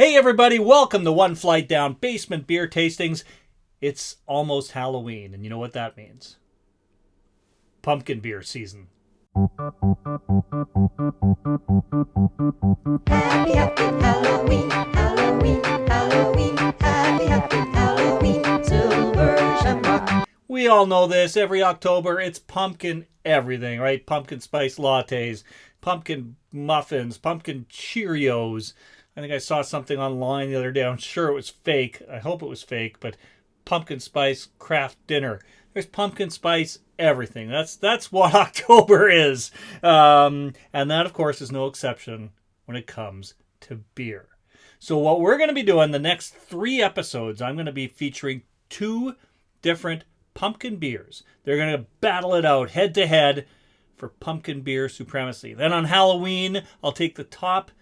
Hey everybody, welcome to One Flight Down Basement Beer Tastings. It's almost Halloween, and you know what that means. Pumpkin beer season. Happy, happy Halloween, Halloween, Halloween. Happy, happy Halloween, silver shamrock. We all know this. Every October, it's pumpkin everything, right? Pumpkin spice lattes, pumpkin muffins, pumpkin Cheerios. I think I saw something online the other day. I'm sure it was fake. I hope it was fake, but pumpkin spice craft dinner. There's pumpkin spice everything. That's what October is. And that, of course, is no exception when it comes to beer. So what we're going to be doing the next 3 episodes, I'm going to be featuring 2 different pumpkin beers. They're going to battle it out head to head for pumpkin beer supremacy. Then on Halloween, I'll take the top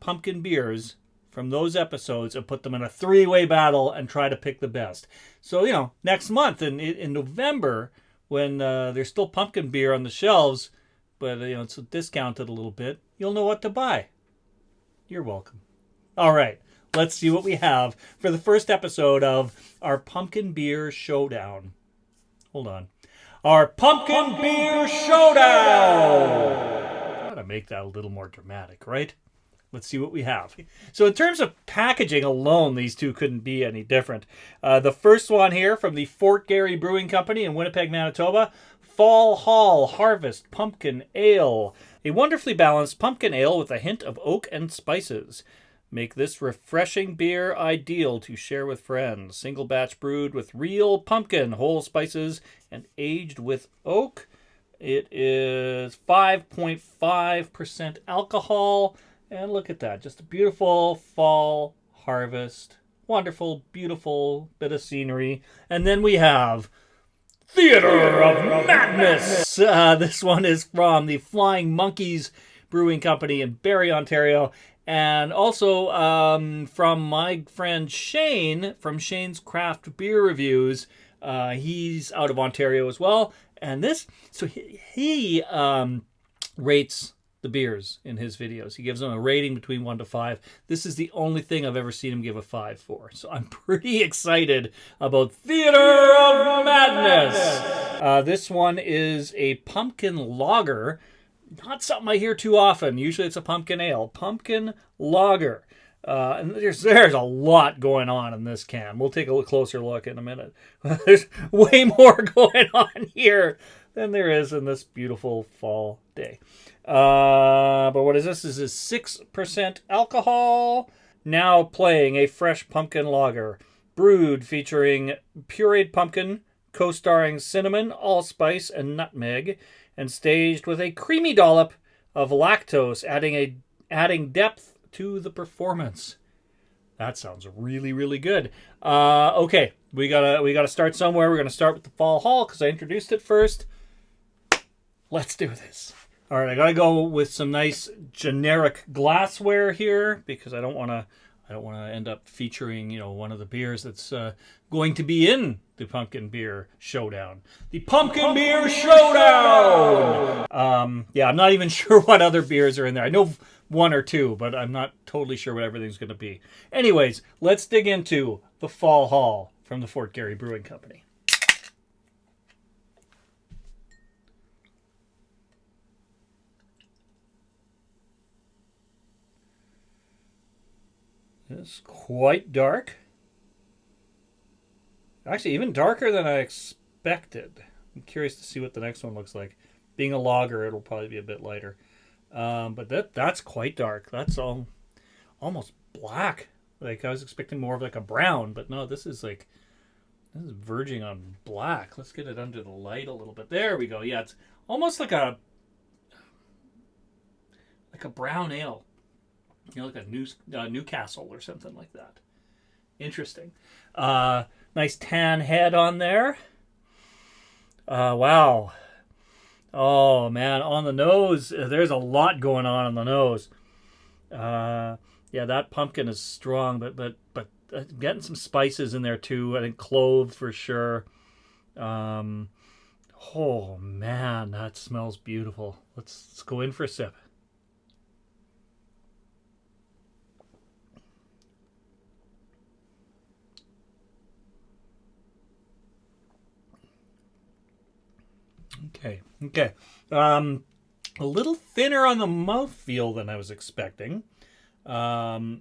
pumpkin beers from those episodes and put them in a 3-way battle and try to pick the best. So, next month in November, when there's still pumpkin beer on the shelves, but it's discounted a little bit, you'll know what to buy. You're welcome. All right, let's see what we have for the first episode of our Pumpkin Beer Showdown. Hold on. Our Pumpkin Beer Showdown! Gotta make that a little more dramatic, right? Let's see what we have. So in terms of packaging alone, these two couldn't be any different. The first one here from the Fort Garry Brewing Company in Winnipeg, Manitoba. Fall Hall Harvest Pumpkin Ale. A wonderfully balanced pumpkin ale with a hint of oak and spices. Make this refreshing beer ideal to share with friends. Single batch brewed with real pumpkin, whole spices, and aged with oak. It is 5.5% alcohol. And look at that, just a beautiful fall harvest. Wonderful, beautiful bit of scenery. And then we have Theater of Madness. This one is from the Flying Monkeys Brewing Company in Barrie, Ontario. And also from my friend Shane, from Shane's Craft Beer Reviews. He's out of Ontario as well. And he rates the beers in his videos. He gives them a rating between 1 to 5. This is the only thing I've ever seen him give a 5 for. So I'm pretty excited about Theater of Madness. This one is a pumpkin lager. Not something I hear too often. Usually it's a pumpkin ale. Pumpkin lager. And there's a lot going on in this can. We'll take a closer look in a minute. There's way more going on here than there is in this beautiful fall day. But what is this? This is 6% alcohol. Now playing a fresh pumpkin lager. Brewed featuring pureed pumpkin, co-starring cinnamon, allspice, and nutmeg. And staged with a creamy dollop of lactose, adding depth to the performance. That sounds really, really good. Okay, we gotta start somewhere. We're gonna start with the Fall Hall because I introduced it first. Let's do this. All right, I gotta go with some nice generic glassware here because I don't want to end up featuring one of the beers that's going to be in the Pumpkin Beer Showdown. The Pumpkin Beer Showdown. I'm not even sure what other beers are in there. I know 1 or 2, but I'm not totally sure what everything's going to be. Anyways, let's dig into the Fall Hall from the Fort Garry Brewing Company. It's quite dark. Actually, even darker than I expected. I'm curious to see what the next one looks like. Being a lager, it'll probably be a bit lighter. But that's quite dark. That's almost black. Like I was expecting more of like a brown, but no, this is verging on black. Let's get it under the light a little bit. There we go. Yeah, it's almost like a brown ale. Like a Newcastle or something like that. Interesting. Nice tan head on there. Wow. Oh, man. On the nose, there's a lot going on the nose. That pumpkin is strong, but getting some spices in there too. I think clove for sure. Oh, man. That smells beautiful. Let's go in for a sip. Okay. A little thinner on the mouthfeel than I was expecting. The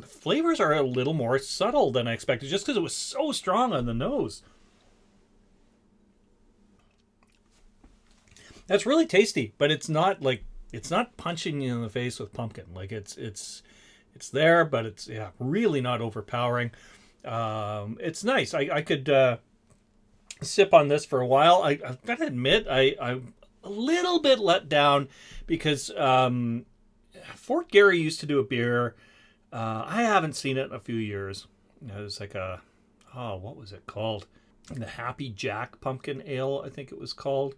flavors are a little more subtle than I expected, just because it was so strong on the nose. That's really tasty, but it's not punching you in the face with pumpkin. Like it's there, but it's really not overpowering. It's nice. I could sip on this for a while. I've got to admit, I'm a little bit let down because Fort Garry used to do a beer. I haven't seen it in a few years. It was like what was it called? The Happy Jack Pumpkin Ale, I think it was called.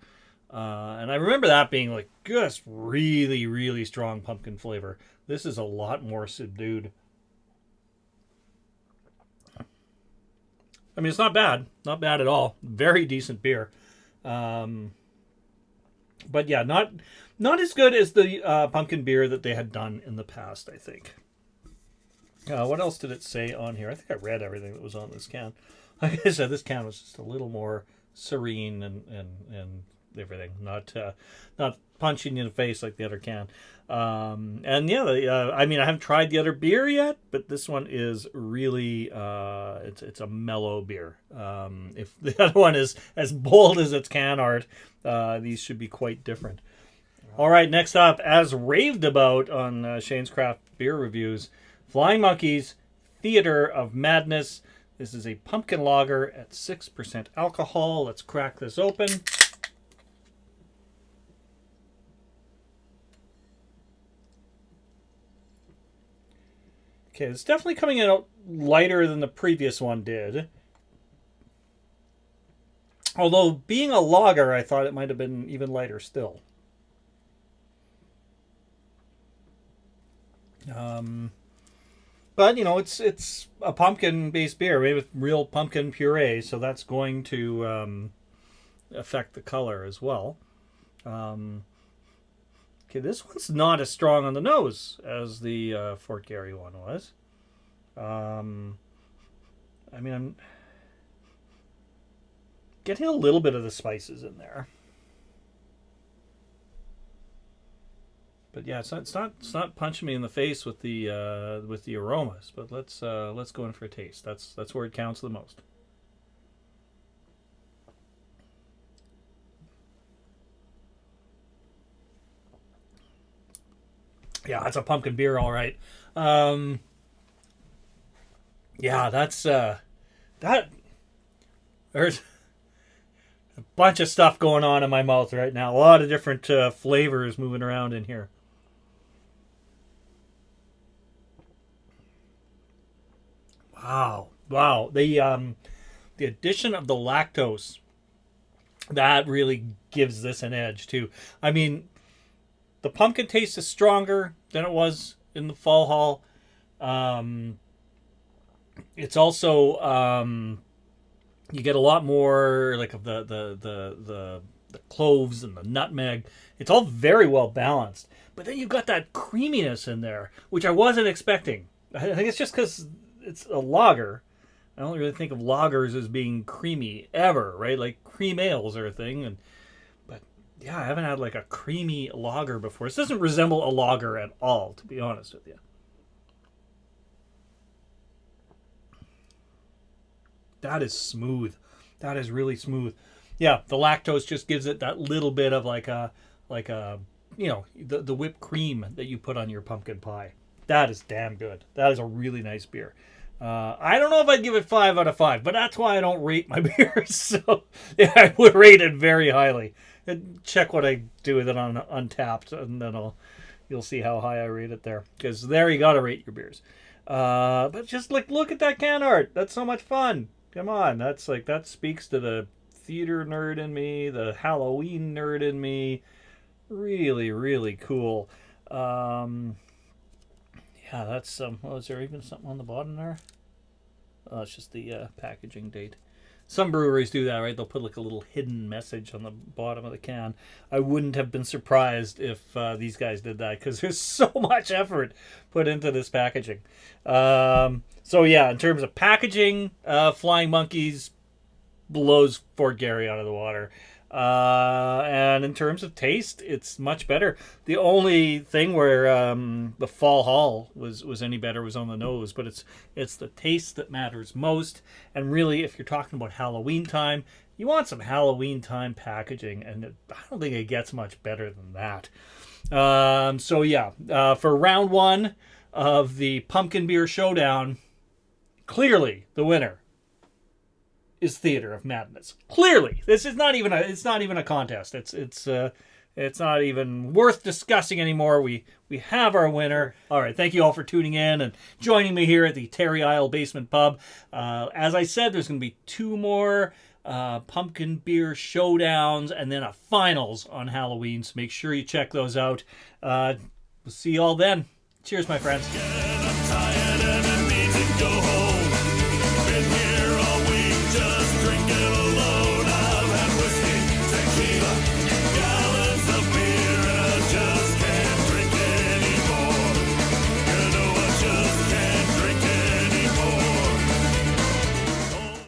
And I remember that being like just really, really strong pumpkin flavor. This is a lot more subdued. I mean, it's not bad. Not bad at all. Very decent beer. But yeah, not as good as the pumpkin beer that they had done in the past, I think. What else did it say on here? I think I read everything that was on this can. Like I said, this can was just a little more serene and everything, not punching you in the face like the other can. I haven't tried the other beer yet, but this one is really it's a mellow beer. If the other one is as bold as its can art, these should be quite different. All right, next up, as raved about on Shane's Craft Beer Reviews, Flying Monkeys Theater of Madness. This is a pumpkin lager at 6% alcohol. Let's crack this open. Okay, it's definitely coming out lighter than the previous one did. Although, being a lager, I thought it might have been even lighter still. But, it's a pumpkin-based beer made with real pumpkin puree, so that's going to affect the color as well. Okay, this one's not as strong on the nose as the Fort Garry one was. I'm getting a little bit of the spices in there. But yeah, it's not punching me in the face with the aromas. But let's go in for a taste. That's where it counts the most. Yeah, that's a pumpkin beer, all right. Yeah, that's that. There's a bunch of stuff going on in my mouth right now. A lot of different flavors moving around in here. Wow. The addition of the lactose, that really gives this an edge too. I mean, the pumpkin taste is stronger than it was in the fall hall. It's also you get a lot more like of the cloves and the nutmeg. It's all very well balanced. But then you've got that creaminess in there, which I wasn't expecting. I think it's just because it's a lager. I don't really think of lagers as being creamy ever, right? Like cream ales are a thing, but yeah, I haven't had like a creamy lager before. This doesn't resemble a lager at all, to be honest with you. That is smooth. That is really smooth. Yeah, the lactose just gives it that little bit of like a the whipped cream that you put on your pumpkin pie. That is damn good. That is a really nice beer. I don't know if I'd give it 5 out of 5, but that's why I don't rate my beers. So yeah, I would rate it very highly. And check what I do with it on Untapped, and then you'll see how high I rate it there. Because there you gotta rate your beers. But just like look at that can art. That's so much fun. Come on, that speaks to the theater nerd in me, the Halloween nerd in me. Really, really cool. Yeah, that's is there even something on the bottom there? Oh, it's just the packaging date. Some breweries do that, right? They'll put like a little hidden message on the bottom of the can. I wouldn't have been surprised if these guys did that, because there's so much effort put into this packaging. So yeah, in terms of packaging, Flying Monkeys blows Fort Garry out of the water. And in terms of taste, it's much better. The only thing where the Fall Hall was any better was on the nose, but it's the taste that matters most. And really, if you're talking about Halloween time, you want some Halloween time packaging, and I don't think it gets much better than that. For round one of the Pumpkin Beer Showdown, clearly the winner is Theater of Madness. Clearly, this is not even a contest. It's not even worth discussing anymore. We have our winner. All right, thank you all for tuning in and joining me here at the Terry Isle Basement Pub. As I said, there's going to be 2 more pumpkin beer showdowns and then a finals on Halloween. So make sure you check those out. We'll see you all then. Cheers, my friends.